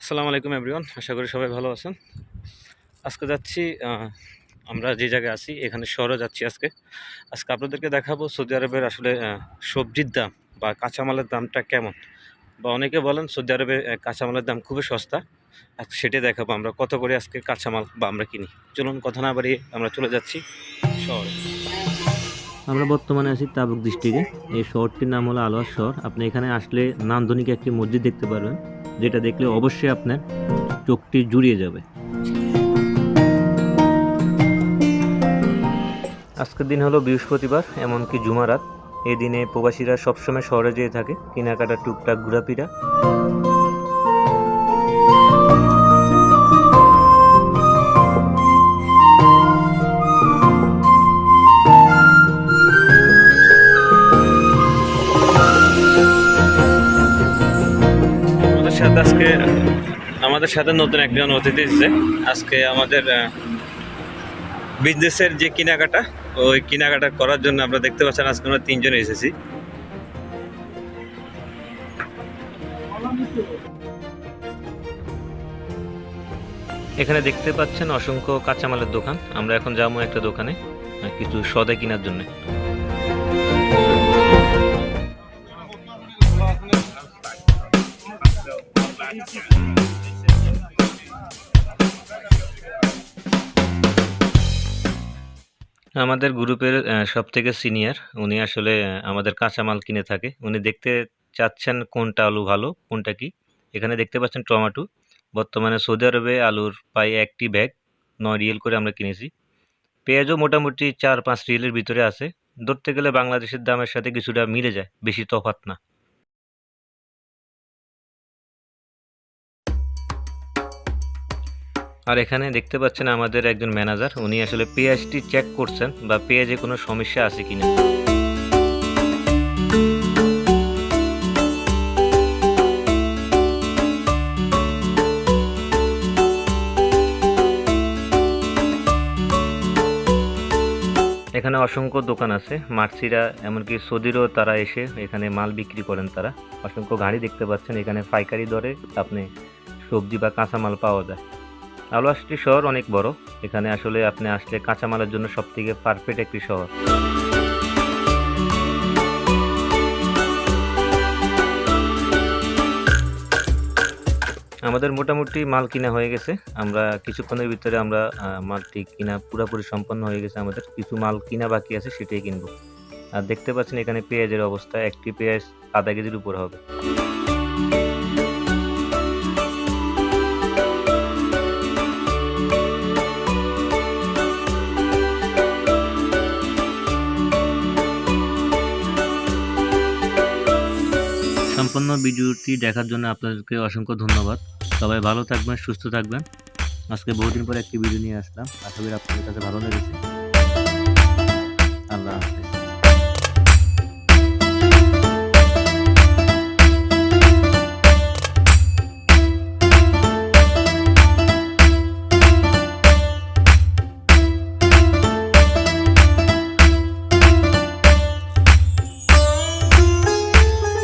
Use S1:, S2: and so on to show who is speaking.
S1: আসসালামু আলাইকুম এভরিওয়ান, আশা করি সবাই ভালো আছেন। আজকে যাচ্ছি আমরা যে জায়গায় আছি এখানে শহরে যাচ্ছি। আজকে আপনাদেরকে দেখাবো সৌদি আরবের আসলে সবজির দাম বা কাঁচামালের দামটা কেমন। বা অনেকে বলেন সৌদি আরবে কাঁচামালের দাম খুবই সস্তা। আজকে সেটাই দেখাবো আমরা কত করে আজকে কাঁচামাল বা আমরা কিনি। চলুন কথা না বাড়িয়ে আমরা চলে যাচ্ছি শহরে। আমরা বর্তমানে আছি তাবুক ডিস্ট্রিক্টে। এই শহরটির নাম হলো আলোয়ার শহর। আপনি এখানে আসলে নান্দনিক একটি মসজিদ দেখতে পারবেন, যেটা দেখলে অবশ্যই আপনার চোখটি জুড়িয়ে যাবে। আজকের দিন হলো বৃহস্পতিবার, এমনকি জুমারাত। এই দিনে প্রবাসীরা সবসময় শহরে যেয়ে থাকে কেনাকাটা, টুকটাক ঘোরাফেরা। আমাদের সাথে নতুন একজন অতিথি এসেছে। আজকে আমাদের বিজনেসের যে কেনাকাটা, ওই কেনাকাটা করার জন্য আমরা দেখতে পাচ্ছেন আজকে আমরা তিনজন এসেছি। এখানে দেখতে পাচ্ছেন অসংখ্য কাঁচামালের দোকান। আমরা এখন যাবো একটা দোকানে কিছু সদা কেনার জন্য। আমাদের গ্রুপের সব থেকে সিনিয়র উনি আসলে আমাদের কাঁচামাল কিনে থাকে। উনি দেখতে চাচ্ছেন কোনটা আলু ভালো, কোনটা কি। এখানে দেখতে পাচ্ছেন টমেটো। বর্তমানে সৌদি আরবে আলুর প্রায় একটি ব্যাগ 9 রিয়েল করে আমরা কিনেছি। পেঁয়াজও মোটামুটি 4-5 রিয়েলের ভিতরে আছে। ধরতে গেলে বাংলাদেশের দামের সাথে কিছুটা মিলে যায়, বেশি তফাৎ না। আর এখানে দেখতে পাচ্ছেন আমাদের একজন ম্যানেজার, উনি আসলে পেঁয়াজটি চেক করছেন বা পেঁয়াজে কোনো সমস্যা আছে কিনা। এখানে অসংখ্য দোকান আছে, মার্সিরা এমনকি সৌদিরও তারা এসে এখানে মাল বিক্রি করেন। তারা অসংখ্য গাড়ি দেখতে পাচ্ছেন। এখানে পাইকারি দরে আপনি সবজি বা কাঁচামাল পাওয়া যায়। আলওয়াসটি শহর অনেক বড়। এখানে আসলে আপনি আসলে কাঁচামালের জন্য সবথেকে পারফেক্ট একটি শহর। আমাদের মোটামুটি মাল কিনা হয়ে গেছে। আমরা কিছুক্ষণের ভিতরে আমরা মালটি কিনা পুরোপুরি সম্পন্ন হয়ে গেছে। আমাদের কিছু মাল কিনা বাকি আছে, সেটাই কিনবো। আর দেখতে পাচ্ছেন এখানে পেঁয়াজের অবস্থা, একটি পেঁয়াজ আধা কেজির উপর হবে। সম্পূর্ণ ভিডিওটি দেখার জন্য আপনাদেরকে অসংখ্য ধন্যবাদ। সবাই ভালো থাকবেন, সুস্থ থাকবেন। আজকে বহুদিন পরে একটি ভিডিও নিয়ে আসলাম, আশা করি আপনাদের কাছে ভালো লেগেছে। আল্লাহ হাফেজ।